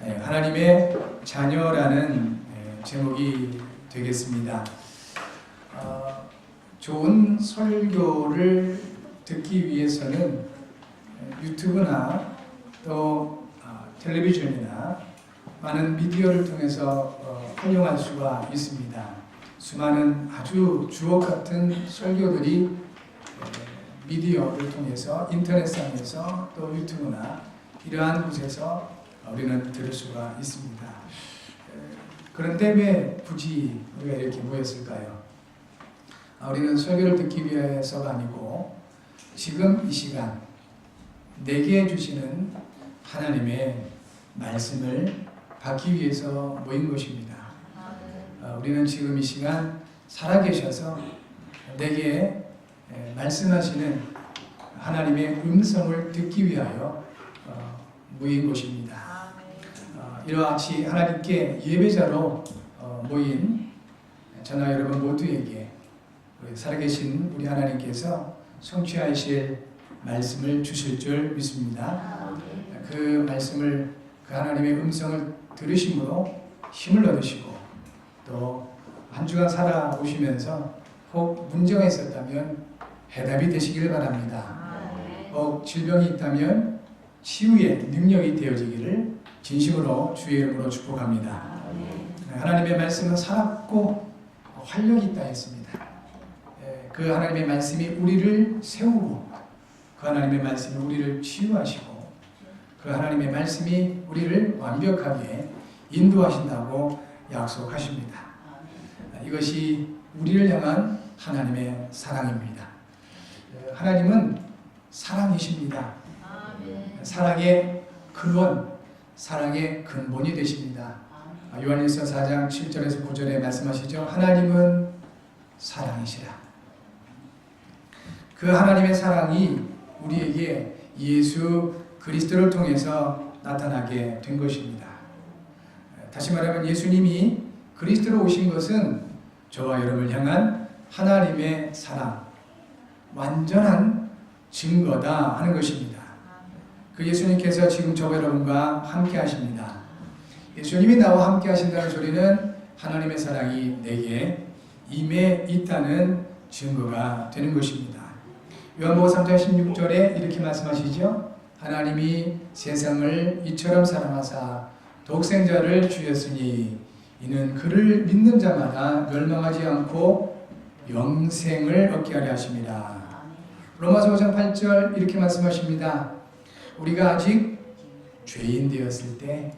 하나님의 자녀라는 제목이 되겠습니다. 좋은 설교를 듣기 위해서는 유튜브나 또 텔레비전이나 많은 미디어를 통해서 활용할 수가 있습니다. 수많은 아주 주옥 같은 설교들이 미디어를 통해서 인터넷상에서 또 유튜브나 이러한 곳에서 우리는 들을 수가 있습니다. 그런데 왜 굳이 우리가 이렇게 모였을까요? 우리는 설교를 듣기 위해서가 아니고 지금 이 시간 내게 주시는 하나님의 말씀을 받기 위해서 모인 것입니다. 우리는 지금 이 시간 살아계셔서 내게 말씀하시는 하나님의 음성을 듣기 위하여 모인 것입니다. 이와 같이 하나님께 예배자로 모인 저나 여러분 모두에게 살아계신 우리 하나님께서 성취하실 말씀을 주실 줄 믿습니다. 그 말씀을 그 하나님의 음성을 들으심으로 힘을 얻으시고 또 한 주간 살아오시면서 혹 문제가 있었다면 해답이 되시길 바랍니다. 혹 질병이 있다면 치유의 능력이 되어지기를 진심으로 주의 이름으로 축복합니다. 하나님의 말씀은 살았고 활력이 있다 했습니다. 그 하나님의 말씀이 우리를 세우고 그 하나님의 말씀이 우리를 치유하시고 그 하나님의 말씀이 우리를 완벽하게 인도하신다고 약속하십니다. 이것이 우리를 향한 하나님의 사랑입니다. 하나님은 사랑이십니다. 사랑의 근원, 사랑의 근본이 되십니다. 요한일서 4장 7절에서 9절에 말씀하시죠. 하나님은 사랑이시라. 그 하나님의 사랑이 우리에게 예수 그리스도를 통해서 나타나게 된 것입니다. 다시 말하면 예수님이 그리스도로 오신 것은 저와 여러분을 향한 하나님의 사랑, 완전한 증거다 하는 것입니다. 그 예수님께서 지금 저와 여러분과 함께 하십니다. 예수님이 나와 함께 하신다는 소리는 하나님의 사랑이 내게 임해 있다는 증거가 되는 것입니다. 요한복음 3장 16절에 이렇게 말씀하시죠. 하나님이 세상을 이처럼 사랑하사 독생자를 주셨으니 이는 그를 믿는 자마다 멸망하지 않고 영생을 얻게 하려 하심이라. 로마서 5장 8절 이렇게 말씀하십니다. 우리가 아직 죄인 되었을 때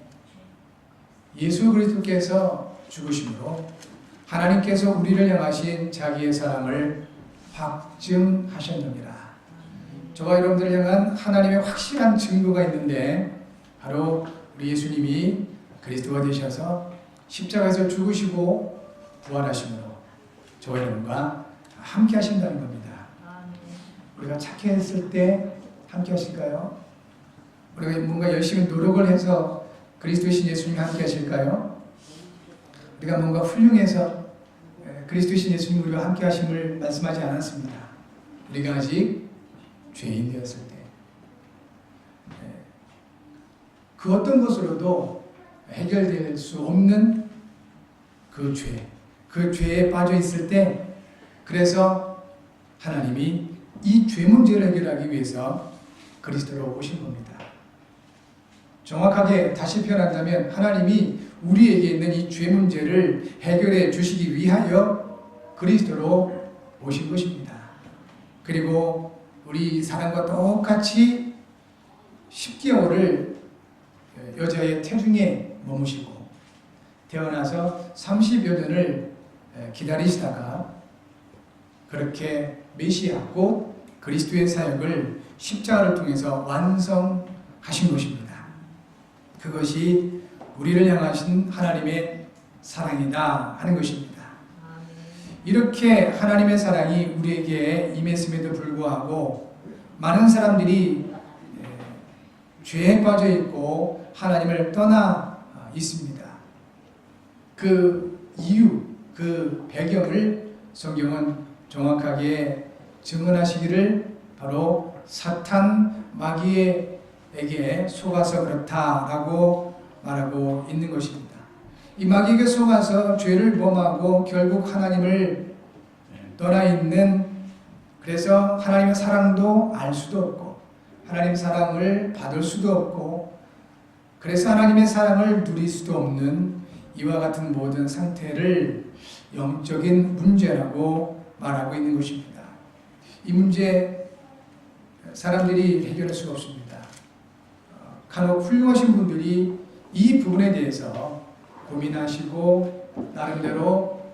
예수 그리스도께서 죽으심으로 하나님께서 우리를 향하신 자기의 사랑을 확증하셨느니라. 저와 여러분들 향한 하나님의 확실한 증거가 있는데 바로 우리 예수님이 그리스도가 되셔서 십자가에서 죽으시고 부활하심으로 저와 여러분과 함께 하신다는 겁니다. 우리가 착해했을 때 함께 하실까요? 우리가 뭔가 열심히 노력을 해서 그리스도이신 예수님이 함께 하실까요? 우리가 뭔가 훌륭해서 그리스도이신 예수님이 우리와 함께 하심을 말씀하지 않았습니다. 우리가 아직 죄인 되었을 때 그 어떤 것으로도 해결될 수 없는 그 죄, 그 죄에 빠져 있을 때 그래서 하나님이 이 죄 문제를 해결하기 위해서 그리스도로 오신 겁니다. 정확하게 다시 표현한다면 하나님이 우리에게 있는 이 죄 문제를 해결해 주시기 위하여 그리스도로 오신 것입니다. 그리고 우리 사람과 똑같이 10개월을 여자의 태중에 머무시고 태어나서 30여 년을 기다리시다가 그렇게 메시아 곧 그리스도의 사역을 십자가를 통해서 완성하신 것입니다. 그것이 우리를 향하신 하나님의 사랑이다 하는 것입니다. 이렇게 하나님의 사랑이 우리에게 임했음에도 불구하고 많은 사람들이 죄에 빠져 있고 하나님을 떠나 있습니다. 그 이유, 그 배경을 성경은 정확하게 증언하시기를 바로 사탄 마귀에게 속아서 그렇다라고 말하고 있는 것입니다. 이 마귀에게 속아서 죄를 범하고 결국 하나님을 떠나 있는, 그래서 하나님의 사랑도 알 수도 없고 하나님의 사랑을 받을 수도 없고 그래서 하나님의 사랑을 누릴 수도 없는 이와 같은 모든 상태를 영적인 문제라고 말하고 있는 것입니다. 이 문제 사람들이 해결할 수가 없습니다. 간혹 훌륭하신 분들이 이 부분에 대해서 고민하시고 나름대로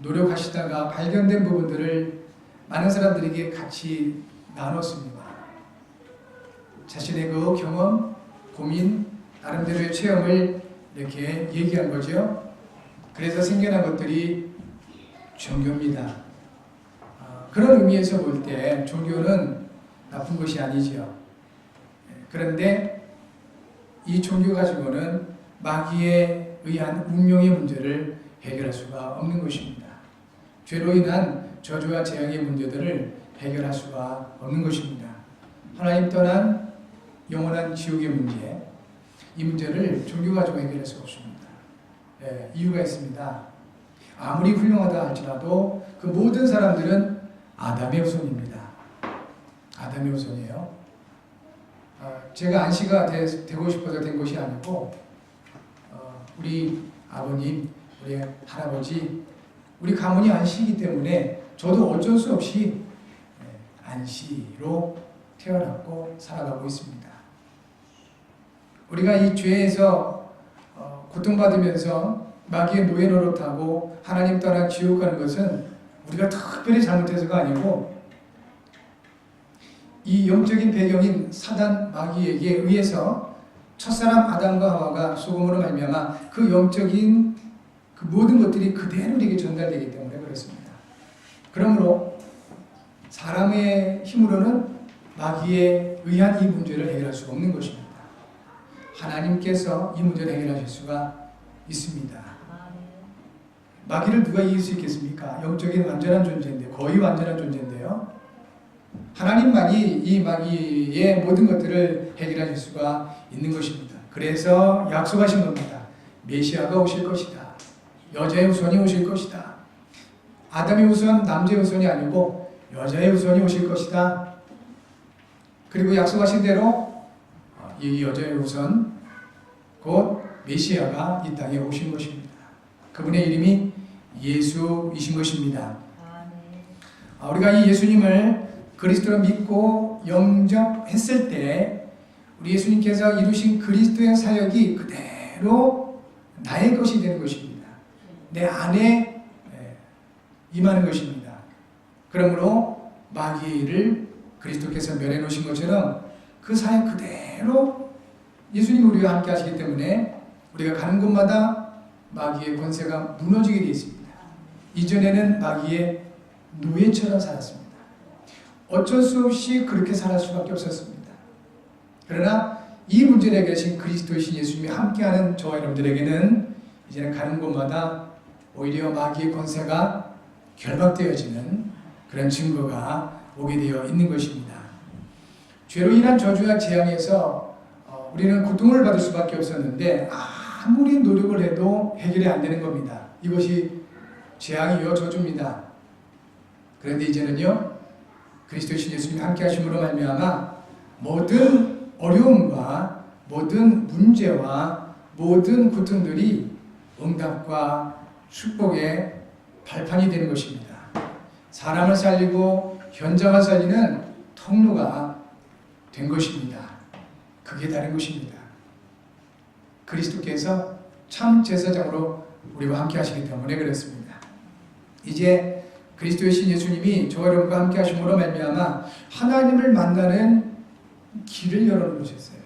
노력하시다가 발견된 부분들을 많은 사람들에게 같이 나눴습니다. 자신의 그 경험, 고민, 나름대로의 체험을 이렇게 얘기한 거죠. 그래서 생겨난 것들이 종교입니다. 그런 의미에서 볼 때 종교는 나쁜 것이 아니죠. 그런데 이 종교 가지고는 마귀에 의한 운명의 문제를 해결할 수가 없는 것입니다. 죄로 인한 저주와 재앙의 문제들을 해결할 수가 없는 것입니다. 하나님 떠난 영원한 지옥의 문제, 이 문제를 종교 가지고 해결할 수가 없습니다. 이유가 있습니다. 아무리 훌륭하다 할지라도 그 모든 사람들은 아담의 후손입니다. 아담의 후손이에요. 제가 안시가 되고 싶어서 된 것이 아니고 우리 아버님, 우리 할아버지, 우리 가문이 안시이기 때문에 저도 어쩔 수 없이 안시로 태어났고 살아가고 있습니다. 우리가 이 죄에서 고통받으면서 마귀의 노예 노릇하고 하나님 떠나 지옥 가는 것은 우리가 특별히 잘못해서가 아니고 이 영적인 배경인 사단 마귀에게 의해서 첫사람 아담과 하와가 소금으로 말미암아 그 영적인 그 모든 것들이 그대로 우리에게 전달되기 때문에 그렇습니다. 그러므로 사람의 힘으로는 마귀에 의한 이 문제를 해결할 수가 없는 것입니다. 하나님께서 이 문제를 해결하실 수가 있습니다. 마귀를 누가 이길 수 있겠습니까? 영적인 완전한 존재인데, 거의 완전한 존재인데요. 하나님만이 이 마귀의 모든 것들을 해결하실 수가 있는 것입니다. 그래서 약속하신 겁니다. 메시아가 오실 것이다. 여자의 후손이 오실 것이다. 아담의 후손, 남자의 후손이 아니고 여자의 후손이 오실 것이다. 그리고 약속하신 대로 이 여자의 후손, 곧 메시아가 이 땅에 오신 것입니다. 그분의 이름이 예수이신 것입니다. 우리가 이 예수님을 그리스도로 믿고 영접했을 때 우리 예수님께서 이루신 그리스도의 사역이 그대로 나의 것이 되는 것입니다. 내 안에 임하는 것입니다. 그러므로 마귀를 그리스도께서 멸해 놓으신 것처럼 그 사역 그대로 예수님 우리와 함께 하시기 때문에 우리가 가는 곳마다 마귀의 권세가 무너지게 되어 있습니다. 이전에는 마귀의 노예처럼 살았습니다. 어쩔 수 없이 그렇게 살 수밖에 없었습니다. 그러나 이 문제를 해결하신 그리스도이신 예수님이 함께하는 저와 여러분들에게는 이제는 가는 곳마다 오히려 마귀의 권세가 결박되어지는 그런 증거가 오게 되어 있는 것입니다. 죄로 인한 저주와 재앙에서 우리는 고통을 받을 수밖에 없었는데 아무리 노력을 해도 해결이 안 되는 겁니다. 이것이 재앙이요 저주입니다. 그런데 이제는요, 그리스도이신 예수님이 함께 하심으로 말미암아 모든 어려움과 모든 문제와 모든 고통들이 응답과 축복의 발판이 되는 것입니다. 사람을 살리고 현장을 살리는 통로가 된 것입니다. 그게 다른 것입니다. 그리스도께서 참 제사장으로 우리와 함께 하시기 때문에 그렇습니다. 이제 그리스도이신 예수님이 저와 여러분과 함께 하심으로 말미암아 하나님을 만나는 길을 열어놓으셨어요.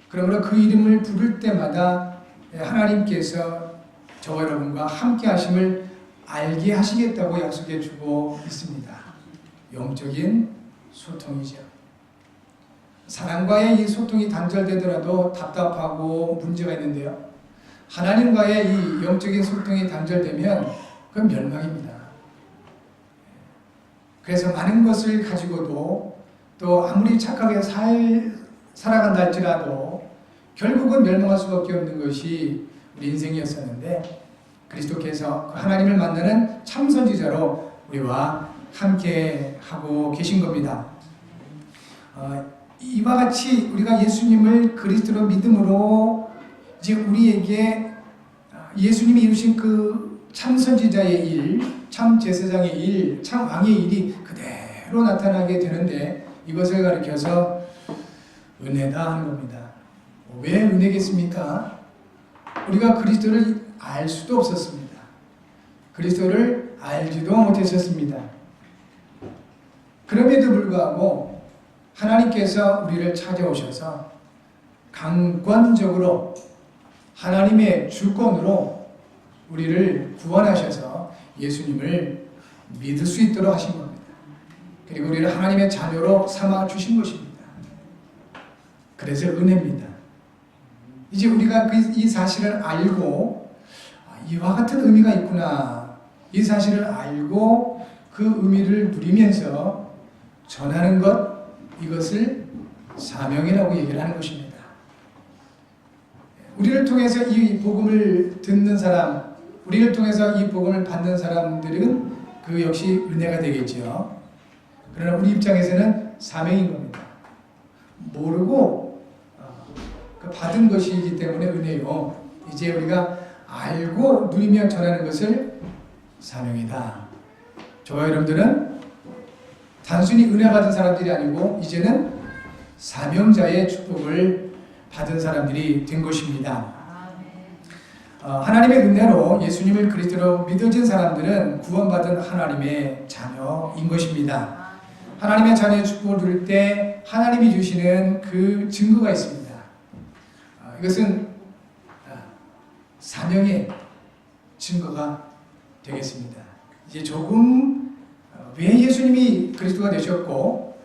그러므로 그 이름을 부를 때마다 하나님께서 저와 여러분과 함께 하심을 알게 하시겠다고 약속해 주고 있습니다. 영적인 소통이죠. 사람과의 이 소통이 단절되더라도 답답하고 문제가 있는데요. 하나님과의 이 영적인 소통이 단절되면 그건 멸망입니다. 그래서 많은 것을 가지고도 또 아무리 착하게 살아간다 할지라도 결국은 멸망할 수밖에 없는 것이 우리 인생이었었는데 그리스도께서 그 하나님을 만나는 참 선지자로 우리와 함께 하고 계신 겁니다. 이와 같이 우리가 예수님을 그리스도로 믿음으로 이제 우리에게 예수님이 이루신 그 참 선지자의 일, 참 제사장의 일, 참 왕의 일이 그대로 나타나게 되는데 이것을 가리켜서 은혜다 하는 겁니다. 왜 은혜겠습니까? 우리가 그리스도를 알 수도 없었습니다. 그리스도를 알지도 못했었습니다. 그럼에도 불구하고 하나님께서 우리를 찾아오셔서 강권적으로 하나님의 주권으로 우리를 구원하셔서 예수님을 믿을 수 있도록 하신 겁니다. 그리고 우리를 하나님의 자녀로 삼아 주신 것입니다. 그래서 은혜입니다. 이제 우리가 이 사실을 알고 이와 같은 의미가 있구나. 이 사실을 알고 그 의미를 누리면서 전하는 것, 이것을 사명이라고 얘기를 하는 것입니다. 우리를 통해서 이 복음을 듣는 사람, 우리를 통해서 이 복음을 받는 사람들은 그 역시 은혜가 되겠죠. 그러나 우리 입장에서는 사명인 겁니다. 모르고 받은 것이기 때문에 은혜요. 이제 우리가 알고 누리며 전하는 것을 사명이다. 저와 여러분들은 단순히 은혜 받은 사람들이 아니고 이제는 사명자의 축복을 받은 사람들이 된 것입니다. 하나님의 은혜로 예수님을 그리스도로 믿어진 사람들은 구원받은 하나님의 자녀인 것입니다. 하나님의 자녀의 축복을 누릴 때 하나님이 주시는 그 증거가 있습니다. 이것은 사명의 증거가 되겠습니다. 이제 조금 왜 예수님이 그리스도가 되셨고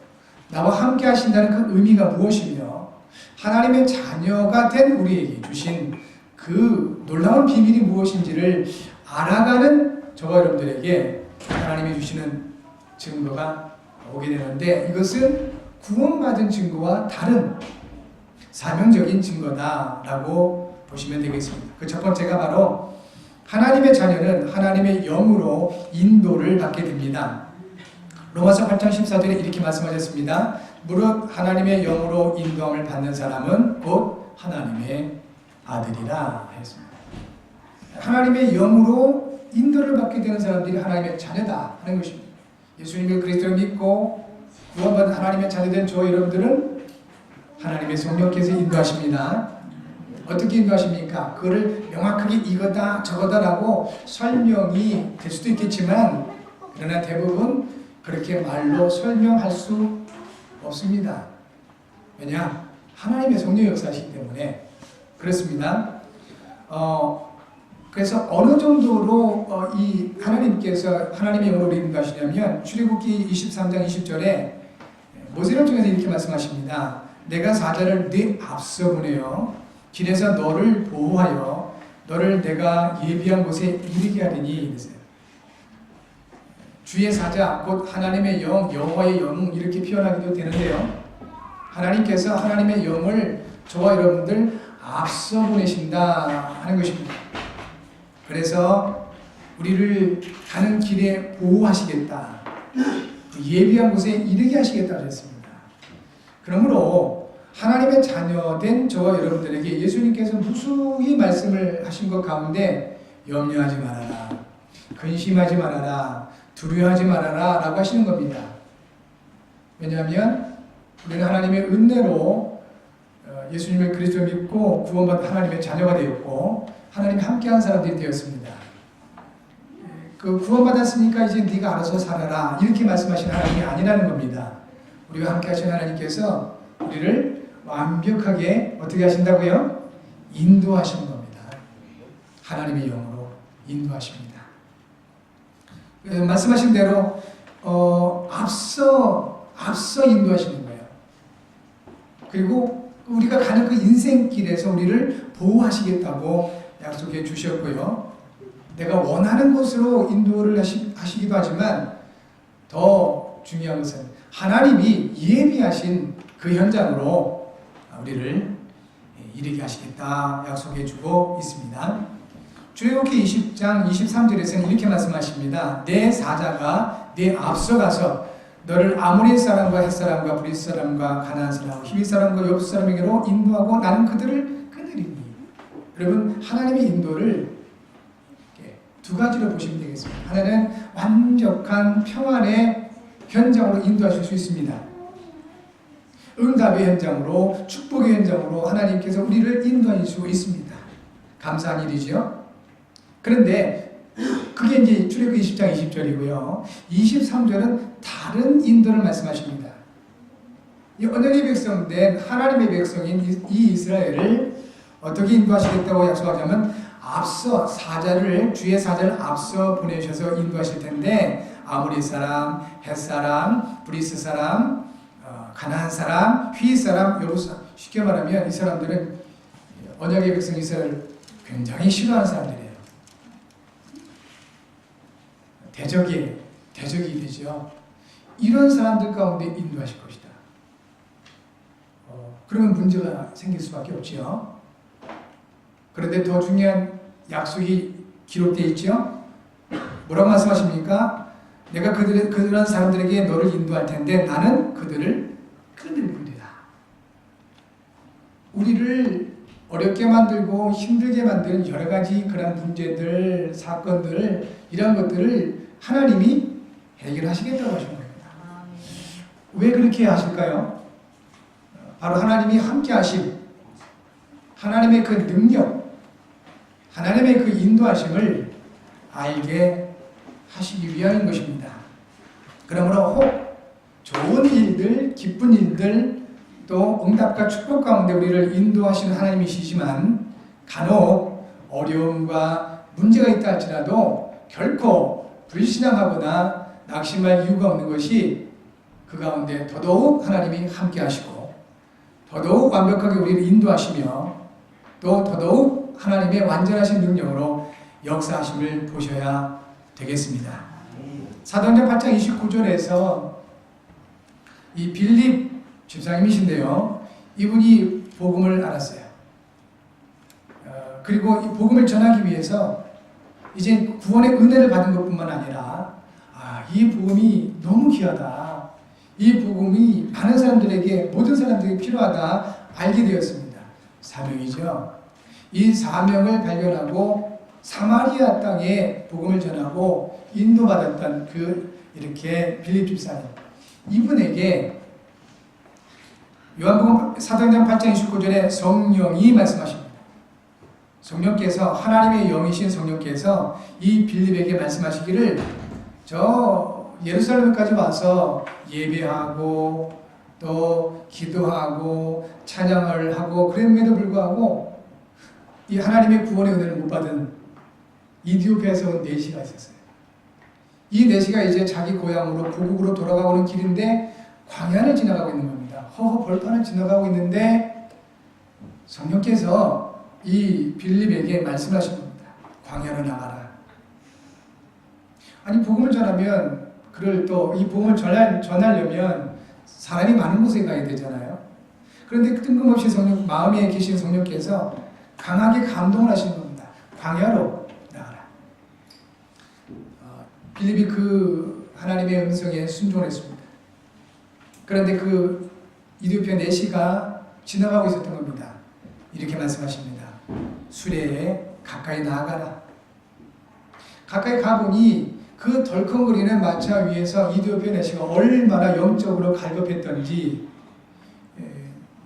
나와 함께 하신다는 그 의미가 무엇이며 하나님의 자녀가 된 우리에게 주신 그 놀라운 비밀이 무엇인지를 알아가는 저와 여러분들에게 하나님이 주시는 증거가 오게 되는데 이것은 구원받은 증거와 다른 사명적인 증거다라고 보시면 되겠습니다. 그 첫 번째가 바로 하나님의 자녀는 하나님의 영으로 인도를 받게 됩니다. 로마서 8장 14절에 이렇게 말씀하셨습니다. 무릇 하나님의 영으로 인도함을 받는 사람은 곧 하나님의 아들이라 했습니다. 하나님의 영으로 인도를 받게 되는 사람들이 하나님의 자녀다 하는 것입니다. 예수님을 그리스도를 믿고 구원받은 하나님의 자녀된 저 여러분들은 하나님의 성령께서 인도하십니다. 어떻게 인도하십니까? 그거를 명확하게 이거다 저거다라고 설명이 될 수도 있겠지만 그러나 대부분 그렇게 말로 설명할 수 없습니다. 왜냐? 하나님의 성령 역사이기 때문에 그렇습니다. 그래서 어느 정도로 이 하나님께서 하나님의 영으로 인도하시냐면 출애굽기 23장 20절에 모세를 통해서 이렇게 말씀하십니다. 내가 사자를 네 앞서 보내어 길에서 너를 보호하여 너를 내가 예비한 곳에 이르게 하리니 이랬어요. 주의 사자 곧 하나님의 영 여호와의 영 이렇게 표현하기도 되는데요. 하나님께서 하나님의 영을 저와 여러분들 앞서 보내신다 하는 것입니다. 그래서 우리를 가는 길에 보호하시겠다. 예비한 곳에 이르게 하시겠다 하셨습니다. 그러므로 하나님의 자녀된 저와 여러분들에게 예수님께서 무수히 말씀을 하신 것 가운데 염려하지 말아라. 근심하지 말아라. 두려워하지 말아라 라고 하시는 겁니다. 왜냐하면 우리는 하나님의 은혜로 예수님을 그리스도 믿고 구원받은 하나님의 자녀가 되었고 하나님이 함께한 사람들이 되었습니다. 그 구원받았으니까 이제 네가 알아서 살아라 이렇게 말씀하신 하나님이 아니라는 겁니다. 우리가 함께 하신 하나님께서 우리를 완벽하게 어떻게 하신다고요? 인도하시는 겁니다. 하나님의 영으로 인도하십니다. 말씀하신 대로 앞서 인도하시는 거예요. 그리고 우리가 가는 그 인생길에서 우리를 보호하시겠다고 약속해 주셨고요. 내가 원하는 곳으로 인도를 하시기도 하지만 더 중요한 것은 하나님이 예비하신 그 현장으로 우리를 이르게 하시겠다 약속해주고 있습니다. 출애굽기 20장 23절에서는 이렇게 말씀하십니다. 내 사자가 내 앞서가서 너를 아모리 사람과 헷 사람과 브리스 사람과 가나안 사람과 히위 사람과 여부 사람에게로 인도하고 나는 그들을 끊으리니. 여러분, 하나님의 인도를 두 가지로 보시면 되겠습니다. 하나는 완벽한 평안의 현장으로 인도하실 수 있습니다. 응답의 현장으로, 축복의 현장으로 하나님께서 우리를 인도하실 수 있습니다. 감사한 일이죠. 그런데 그게 이제 출애굽기 20장 20절이고요. 23절은 다른 인도를 말씀하십니다. 이 언약의 백성된 하나님의 백성인 이 이스라엘을 어떻게 인도하시겠다고 약속하자면 앞서 사자를, 주의 사자를 앞서 보내셔서 인도하실 텐데 아모리 사람, 헷 사람, 브리스 사람, 가나안 사람, 휘 사람, 여부 사람, 쉽게 말하면 이 사람들은 언약의 백성 이스라엘을 굉장히 싫어하는 사람들이에요. 대적이 되죠. 이런 사람들 가운데 인도하실 것이다. 그러면 문제가 생길 수밖에 없지요. 그런데 더 중요한 약속이 기록되어 있죠. 뭐라고 말씀하십니까? 내가 그런 사람들에게 너를 인도할 텐데 나는 그들을 끊으리라. 우리를 어렵게 만들고 힘들게 만드는 여러 가지 그런 문제들, 사건들, 이런 것들을 하나님이 해결하시겠다고 하신 겁니다. 왜 그렇게 하실까요? 바로 하나님이 함께 하심, 하나님의 그 능력, 하나님의 그 인도하심을 알게 하시기 위함인 것입니다. 그러므로 혹 좋은 일들, 기쁜 일들, 또 응답과 축복 가운데 우리를 인도하시는 하나님이시지만 간혹 어려움과 문제가 있다 할지라도 결코 불신앙하거나 낙심할 이유가 없는 것이 그 가운데 더더욱 하나님이 함께 하시고 더더욱 완벽하게 우리를 인도하시며 또 더더욱 하나님의 완전하신 능력으로 역사하심을 보셔야 되겠습니다. 사도행전 8장 29절에서 이 빌립 집사님이신데요. 이분이 복음을 알았어요. 그리고 이 복음을 전하기 위해서 이제 구원의 은혜를 받은 것뿐만 아니라 이 복음이 너무 귀하다. 이 복음이 많은 사람들에게, 모든 사람들에게 필요하다 알게 되었습니다. 사명이죠. 이 사명을 발견하고 사마리아 땅에 복음을 전하고 인도받았던 이렇게 빌립 집사님, 이분에게 요한복음 사도행전 8장 29절에 성령이 말씀하십니다. 성령께서, 하나님의 영이신 성령께서 이 빌립에게 말씀하시기를 저 예루살렘까지 와서 예배하고 또 기도하고 찬양을 하고 그럼에도 불구하고 이 하나님의 구원의 은혜를 못 받은 이디오피아에서 온 네시가 있었어요. 이 네시가 이제 자기 고향으로 고국으로 돌아가고는 길인데 광야를 지나가고 있는 겁니다. 허허 벌판을 지나가고 있는데 성령께서 이 빌립에게 말씀하신 겁니다. 광야로 나가라. 아니 복음을 전하면 또 이 복음을 전하려면 사람이 많은 곳에 가야 되잖아요. 그런데 뜬금없이 마음에 계신 성령께서 강하게 감동을 하시는 겁니다. 광야로 나가라. 빌립이 그 하나님의 음성에 순종을 했습니다. 그런데 그 이디오피아 네시가 지나가고 있었던 겁니다. 이렇게 말씀하십니다. 수레에 가까이 나아가라. 가까이 가보니 그 덜컹거리는 마차 위에서 이디오피아 네시가 얼마나 영적으로 갈급했던지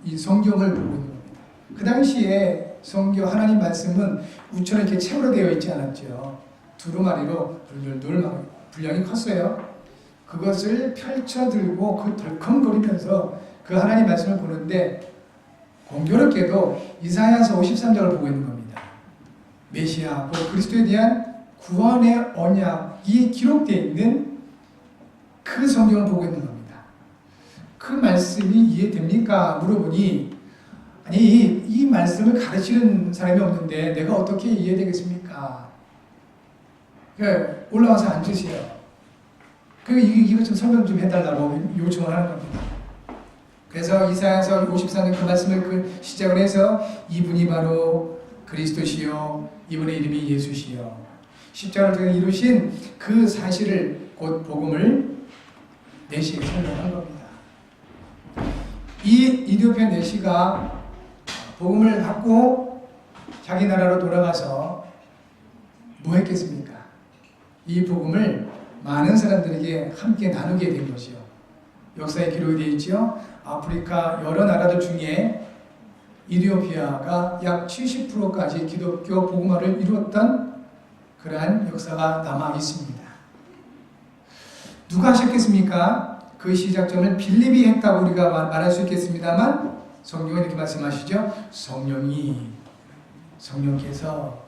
이 성경을 보고 있는 겁니다. 그 당시에 성경 하나님 말씀은 우처럼 이렇게 책으로 되어 있지 않았죠. 두루마리로 둘둘둘 분량이 컸어요. 그것을 펼쳐 들고 그 덜컹거리면서 그 하나님 말씀을 보는데 공교롭게도 이사야서 53장을 보고 있는 겁니다. 메시아, 그리스도에 대한 구원의 언약이 기록되어 있는 그 성경을 보고 있는 겁니다. 그 말씀이 이해됩니까? 물어보니 아니 이 말씀을 가르치는 사람이 없는데 내가 어떻게 이해되겠습니까? 올라와서 앉으세요. 이것 좀 설명 좀 해달라고 요청을 하는 겁니다. 그래서 이사야서 54년 그 말씀을 시작을 해서 이분이 바로 그리스도시요 이분의 이름이 예수시요 십자가를 통해 이루신 그 사실을 곧 복음을 내시에 설명한 겁니다. 이 이디오피아 내시가 복음을 받고 자기 나라로 돌아가서 뭐 했겠습니까? 이 복음을 많은 사람들에게 함께 나누게 된 것이요. 역사에 기록이 되어 있죠. 아프리카 여러 나라들 중에 이디오피아가 약 70%까지 기독교 복음화를 이루었던 그러한 역사가 남아 있습니다. 누가 하셨겠습니까? 그 시작점을 빌립이 했다고 우리가 말할 수 있겠습니다만 성경은 이렇게 말씀하시죠. 성령께서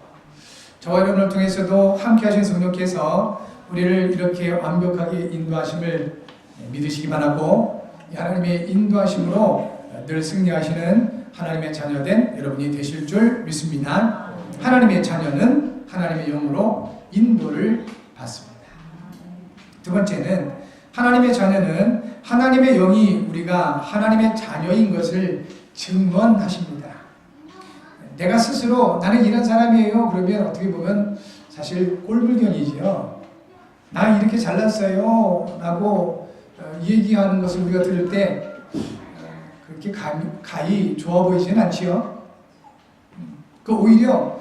저와 여러분을 통해서도 함께 하신 성령께서 우리를 이렇게 완벽하게 인도하심을 믿으시기 바라고 하나님의 인도하심으로 늘 승리하시는 하나님의 자녀된 여러분이 되실 줄 믿습니다. 하나님의 자녀는 하나님의 영으로 인도를 받습니다. 두 번째는 하나님의 자녀는 하나님의 영이 우리가 하나님의 자녀인 것을 증언하십니다. 내가 스스로 나는 이런 사람이에요. 그러면 어떻게 보면 사실 꼴불견이지요. 나 이렇게 잘났어요. 라고 얘기하는 것을 우리가 들을 때 그렇게 가히 좋아 보이지는 않지요. 오히려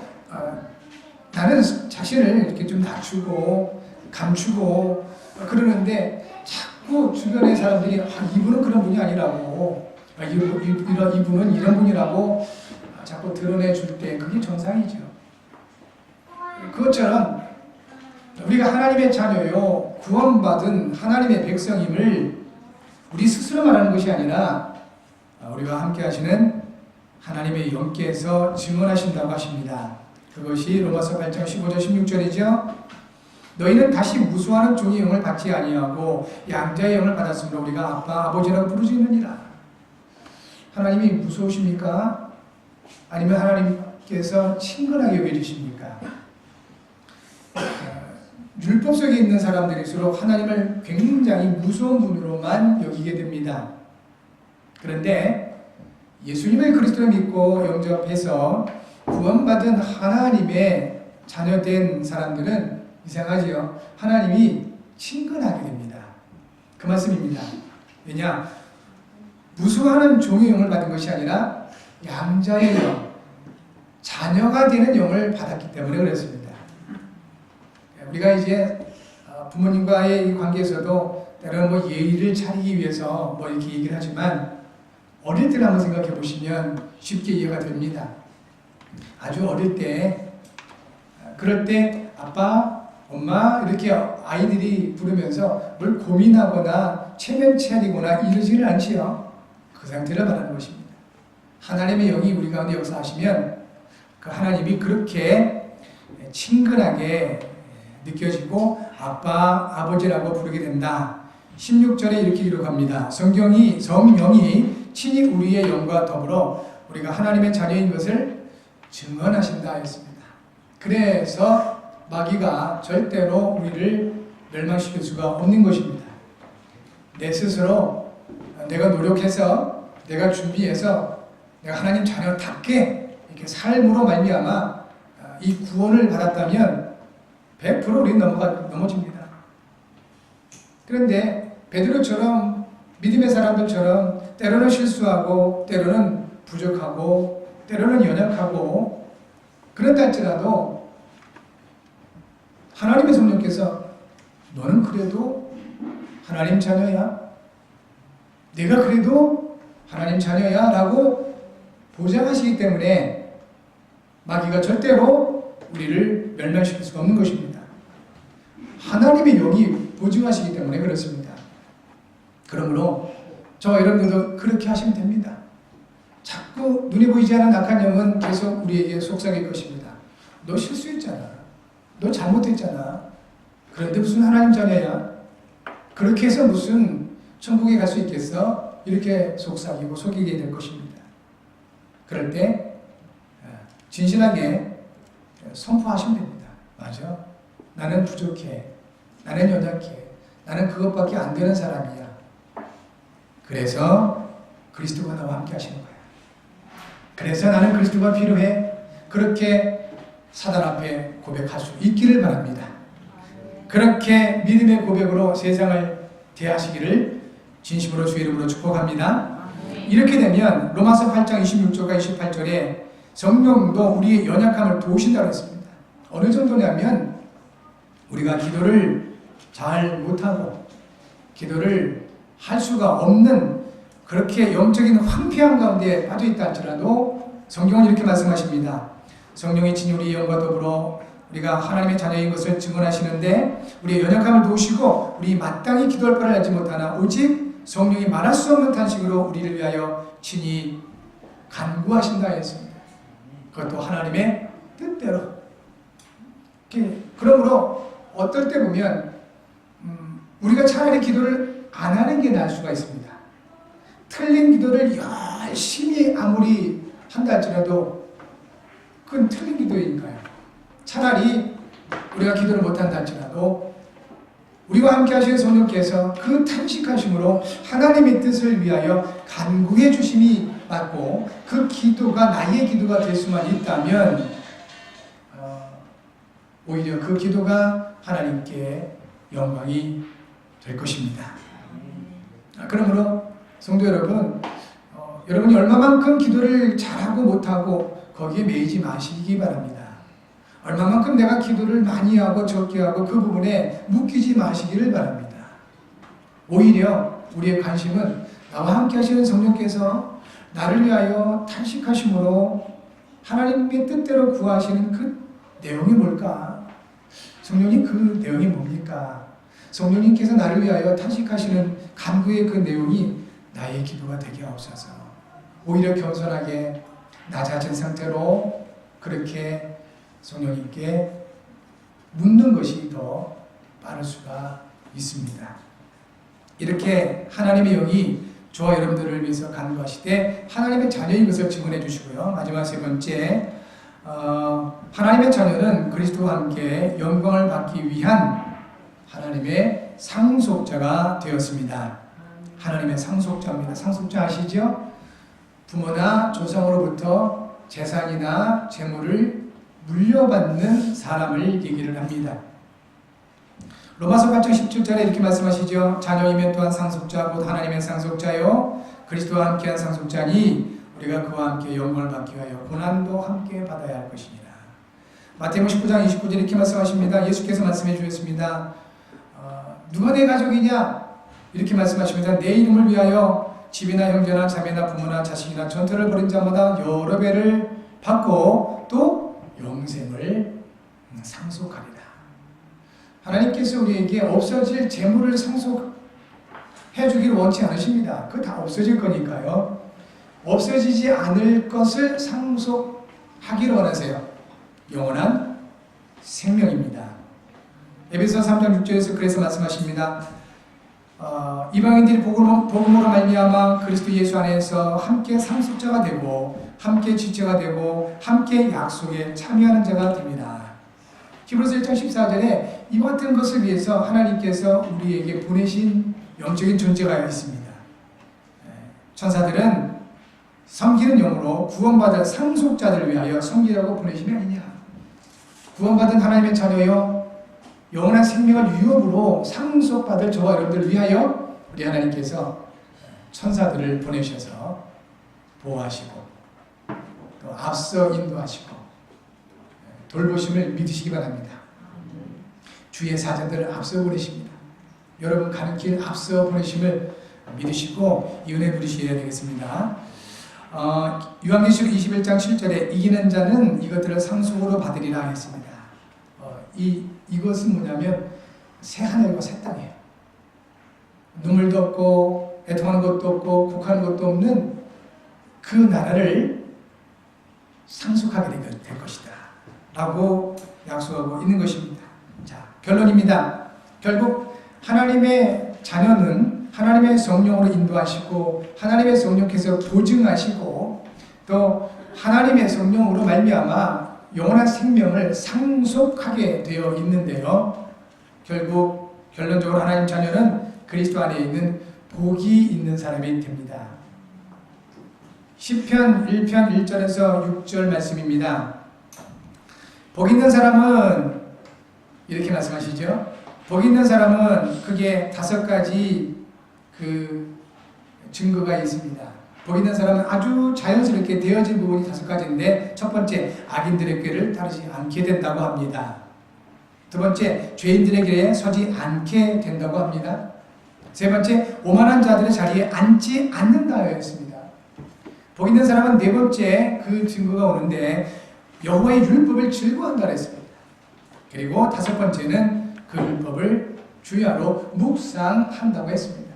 나는 자신을 이렇게 좀 낮추고 감추고 그러는데 자꾸 주변의 사람들이 이분은 그런 분이 아니라고 이분은 이런 분이라고 자꾸 드러내 줄 때 그게 정상이죠. 그것처럼 우리가 하나님의 자녀요 구원받은 하나님의 백성임을 우리 스스로 말하는 것이 아니라 우리와 함께 하시는 하나님의 영께서 증언하신다고 하십니다. 그것이 로마서 8장 15절 16절이죠. 너희는 다시 무수하는 종의 영을 받지 아니하고 양자의 영을 받았으므로 우리가 아빠 아버지라고 부르짖느니라. 하나님이 무서우십니까? 아니면 하나님께서 친근하게 여겨주십니까? 율법 속에 있는 사람들일수록 하나님을 굉장히 무서운 분으로만 여기게 됩니다. 그런데 예수님의 그리스도를 믿고 영접해서 구원받은 하나님의 자녀된 사람들은 이상하지요. 하나님이 친근하게 됩니다. 그 말씀입니다. 왜냐? 무수하는 종의 영을 받은 것이 아니라 양자의 영, 자녀가 되는 영을 받았기 때문에 그렇습니다. 우리가 이제 부모님과의 이 관계에서도 때로는 뭐 예의를 차리기 위해서 뭐 이렇게 얘기를 하지만 어릴 때를 한번 생각해 보시면 쉽게 이해가 됩니다. 아주 어릴 때 그럴 때 아빠, 엄마 이렇게 아이들이 부르면서 뭘 고민하거나 체면 차리거나 이러지는 않지요. 그 상태를 말하는 것입니다. 하나님의 영이 우리 가운데 역사하시면 그 하나님이 그렇게 친근하게 느껴지고 아빠, 아버지라고 부르게 된다. 16절에 이렇게 기록합니다. 성령이 친히 우리의 영과 더불어 우리가 하나님의 자녀인 것을 증언하신다 했습니다. 그래서 마귀가 절대로 우리를 멸망시킬 수가 없는 것입니다. 내 스스로 내가 노력해서 내가 준비해서 내가 하나님 자녀답게 이렇게 삶으로 말미암아 이 구원을 받았다면 100% 우리는 넘어집니다. 그런데 베드로처럼 믿음의 사람들처럼 때로는 실수하고 때로는 부족하고 때로는 연약하고 그런다 할지라도 하나님의 성령께서 너는 그래도 하나님 자녀야. 내가 그래도 하나님 자녀야 라고 보장하시기 때문에 마귀가 절대로 우리를 멸망시킬 수가 없는 것입니다. 하나님의 영이 보증하시기 때문에 그렇습니다. 그러므로 저와 여러분들도 그렇게 하시면 됩니다. 자꾸 눈에 보이지 않는 악한 영은 계속 우리에게 속삭일 것입니다. 너 실수했잖아. 너 잘못했잖아. 그런데 무슨 하나님 자녀야? 그렇게 해서 무슨 천국에 갈 수 있겠어? 이렇게 속삭이고 속이게 될 것입니다. 그럴 때 진실하게 선포하시면 됩니다. 맞아. 나는 부족해. 나는 연약해. 나는 그것밖에 안 되는 사람이야. 그래서 그리스도가 나와 함께 하시는 거예요. 그래서 나는 그리스도가 필요해. 그렇게 사단 앞에 고백할 수 있기를 바랍니다. 그렇게 믿음의 고백으로 세상을 대하시기를 진심으로 주의 이름으로 축복합니다. 이렇게 되면 로마서 8장 26절과 28절에 성령도 우리의 연약함을 도우신다고 했습니다. 어느 정도냐면 우리가 기도를 잘 못하고 기도를 할 수가 없는 그렇게 영적인 황폐한 가운데 빠져있다 할지라도 성경은 이렇게 말씀하십니다. 성령이 친히 우리의 영과 더불어 우리가 하나님의 자녀인 것을 증언하시는데 우리의 연약함을 도우시고 우리 마땅히 기도할 바를 알지 못하나 오직 성령이 말할 수 없는 탄식으로 우리를 위하여 친히 간구하신다 했습니다. 그것도 하나님의 뜻대로. 그러므로 어떨 때 보면 우리가 차라리 기도를 안 하는 게 나을 수가 있습니다. 틀린 기도를 열심히 아무리 한다 할지라도 그건 틀린 기도이니까요. 차라리 우리가 기도를 못한다 할지라도 우리와 함께 하시는 성령께서 그 탄식하심으로 하나님의 뜻을 위하여 간구해 주심이 맞고 그 기도가 나의 기도가 될 수만 있다면 오히려 그 기도가 하나님께 영광이 될 것입니다. 그러므로 성도 여러분, 여러분이 얼마만큼 기도를 잘하고 못하고 거기에 매이지 마시기 바랍니다. 얼마만큼 내가 기도를 많이 하고 적게 하고 그 부분에 묶이지 마시기를 바랍니다. 오히려 우리의 관심은 나와 함께 하시는 성령께서 나를 위하여 탄식하심으로 하나님의 뜻대로 구하시는 그 내용이 뭘까? 성령님 그 내용이 뭡니까? 성령님께서 나를 위하여 탄식하시는 간구의 그 내용이 나의 기도가 되게 없어서 오히려 겸손하게 낮아진 상태로 그렇게 성령님께 묻는 것이 더 빠를 수가 있습니다. 이렇게 하나님의 영이 저와 여러분들을 위해서 간구하시되 하나님의 자녀인 것을 증언해 주시고요. 마지막 세 번째, 하나님의 자녀는 그리스도와 함께 영광을 받기 위한 하나님의 상속자가 되었습니다. 하나님의 상속자입니다. 상속자 아시죠? 부모나 조상으로부터 재산이나 재물을 물려받는 사람을 얘기를 합니다. 로마서 8장 17절에 이렇게 말씀하시죠. 자녀이면 또한 상속자 곧 하나님의 상속자요 그리스도와 함께한 상속자니 우리가 그와 함께 영광을 받기 위하여 고난도 함께 받아야 할 것이니라. 마태복음 19장 29절 이렇게 말씀하십니다. 예수께서 말씀해 주셨습니다. 누가 내 가족이냐? 이렇게 말씀하십니다. 내 이름을 위하여 집이나 형제나 자매나 부모나 자식이나 전토를 벌인 자마다 여러 배를 받고 또 영생을 상속하리라. 하나님께서 우리에게 없어질 재물을 상속해 주기를 원치 않으십니다. 그거 다 없어질 거니까요. 없어지지 않을 것을 상속하기를 원하세요. 영원한 생명입니다. 에베소 3장 6절에서 그래서 말씀하십니다. 이방인들이 복음으로 말미암아 그리스도 예수 안에서 함께 상속자가 되고 함께 지체가 되고 함께 약속에 참여하는 자가 됩니다. 히브리서 1장 14절에 이와 같은 것을 위해서 하나님께서 우리에게 보내신 영적인 존재가 있습니다. 천사들은 섬기는 영으로 구원받을 상속자들을 위하여 섬기라고 보내신 게 아니냐. 구원받은 하나님의 자녀여 영원한 생명을 유업으로 상속받을 저와 여러분들을 위하여 우리 하나님께서 천사들을 보내셔서 보호하시고 또 앞서 인도하시고 돌보심을 믿으시기 바랍니다. 주의 사자들을 앞서 보내십니다. 여러분 가는 길 앞서 보내심을 믿으시고 이 은혜 누리셔야 되겠습니다. 요한계시록 21장 7절에 이기는 자는 이것들을 상속으로 받으리라 했습니다. 이것은 뭐냐면 새 하늘과 새 땅이에요. 눈물도 없고 애통하는 것도 없고 국하는 것도 없는 그 나라를 상속하게 될 것이다 라고 약속하고 있는 것입니다. 자, 결론입니다. 결국 하나님의 자녀는 하나님의 성령으로 인도하시고 하나님의 성령께서 보증하시고 또 하나님의 성령으로 말미암아 영원한 생명을 상속하게 되어 있는데요. 결국 결론적으로 하나님 자녀는 그리스도 안에 있는 복이 있는 사람이 됩니다. 시편 1편 1절에서 6절 말씀입니다. 복 있는 사람은 이렇게 말씀하시죠. 복 있는 사람은 크게 5가지 그 증거가 있습니다. 복 있는 사람은 아주 자연스럽게 되어진 부분이 5가지인데, 첫 번째, 악인들의 꾀를 따르지 않게 된다고 합니다. 두 번째, 죄인들의 길에 서지 않게 된다고 합니다. 세 번째, 오만한 자들의 자리에 앉지 않는다였습니다. 복 있는 사람은 네 번째 그 증거가 오는데, 여호와의 율법을 즐거워한다 했습니다. 그리고 5번째는 그 율법을 주야로 묵상한다고 했습니다.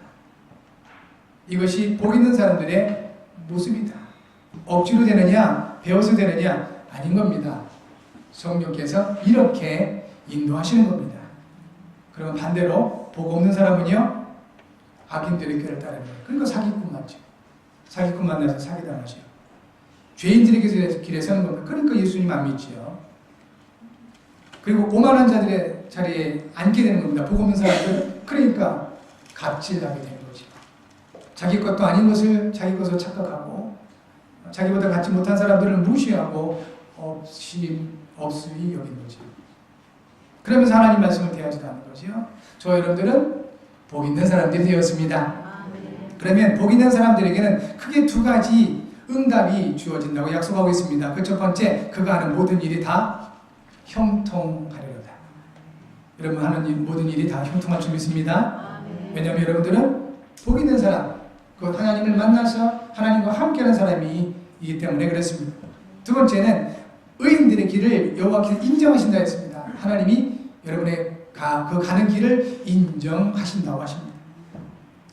이것이 복 있는 사람들의 모습이다. 억지로 되느냐, 배워서 되느냐, 아닌 겁니다. 성령께서 이렇게 인도하시는 겁니다. 그러면 반대로 복 없는 사람은요, 악인들의 꾀를 따르는 거예요. 그러니까 사기꾼 맞죠. 사기꾼 만나서 사기당하죠. 죄인들의 길에 서는 겁니다. 그러니까 예수님 안 믿지요. 그리고 오만한 자들의 자리에 앉게 되는 겁니다. 복 없는 사람들, 그러니까 갑질하게 되는 거죠. 자기 것도 아닌 것을 자기 것으로 착각하고, 자기보다 갖지 못한 사람들을 무시하고 없이 여긴 거죠. 그러면서 하나님 말씀을 대하지도 않는 거죠. 저 여러분들은 복 있는 사람들이 되었습니다. 그러면 복 있는 사람들에게는 크게 2가지 응답이 주어진다고 약속하고 있습니다. 그 첫 번째, 그가 하는 모든 일이 다 형통하리로다. 여러분 하는 모든 일이 다 형통할 줄 믿습니다. 왜냐하면 여러분들은 복 있는 사람, 그 하나님을 만나서 하나님과 함께하는 사람이기 때문에 그렇습니다. 두 번째는 의인들의 길을 여호와께서 인정하신다 했습니다. 하나님이 여러분의 그 가는 길을 인정하신다고 하십니다.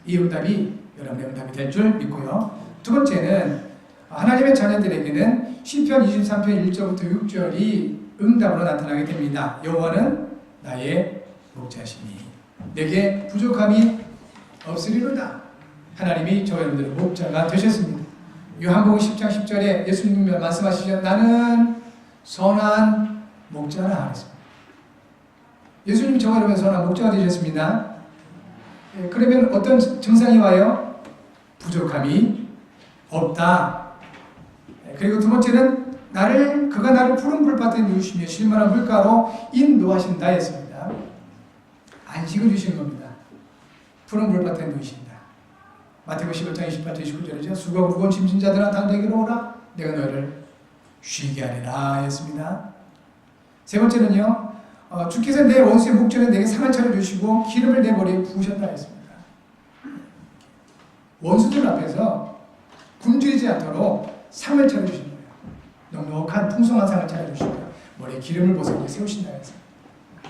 이 응답이 여러분의 응답이 될 줄 믿고요. 두 번째는 하나님의 자녀들에게는 시편 23편 1절부터 6절이 응답으로 나타나게 됩니다. 여호와는 나의 목자시니 내게 부족함이 없으리로다. 하나님이 저 여러분들의 목자가 되셨습니다. 요한복음 10장 10절에 예수님이 말씀하시죠. 나는 선한 목자라 하셨습니다. 예수님이 저 여러분의 선한 목자가 되셨습니다. 그러면 어떤 증상이 와요? 부족함이 없다. 그리고 두 번째는 그가 나를 푸른 불밭에 누우시며 실만한 물가로 인도하신다 했습니다. 안식을 주시는 겁니다. 푸른 불밭에 누우신다. 마태복음 15장 28절 29절이죠. 수고 무거운 짐진 자들아 다 내게로 오라. 내가 너희를 쉬게 하리라 했습니다. 세 번째는요. 주께서 내 원수의 목전에 내게 상을 차려주시고 기름을 내 머리에 부으셨다 했습니다. 원수들 앞에서 굶주리지 않도록 상을 차려주신 거예요. 넉넉한 풍성한 상을 차려주시고 머리에 기름을 부어서 세우신다 했습니다.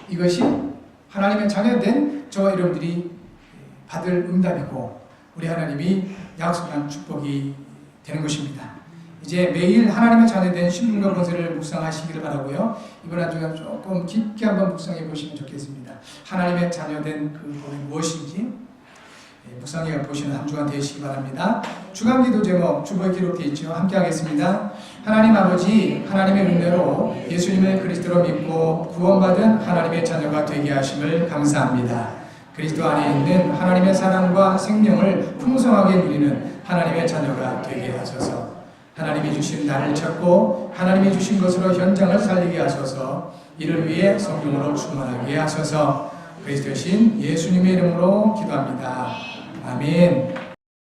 이것이 하나님의 자녀된 저와 여러분들이 받을 응답이고 우리 하나님이 약속한 축복이 되는 것입니다. 이제 매일 하나님의 자녀된 신분과 권세를 묵상하시기를 바라고요. 이번 한 주간 조금 깊게 한번 묵상해 보시면 좋겠습니다. 하나님의 자녀된 그 복이 무엇인지 묵상해 보시는 한 주간 되시기 바랍니다. 주간기도 제목 주보에 기록되어 있죠. 함께 하겠습니다. 하나님 아버지, 하나님의 은혜로 예수님을 그리스도로 믿고 구원받은 하나님의 자녀가 되게 하심을 감사합니다. 그리스도 안에 있는 하나님의 사랑과 생명을 풍성하게 누리는 하나님의 자녀가 되게 하소서. 하나님이 주신 나를 찾고 하나님이 주신 것으로 현장을 살리게 하소서. 이를 위해 성령으로 충만하게 하소서. 그리스도신 예수님의 이름으로 기도합니다. 아멘.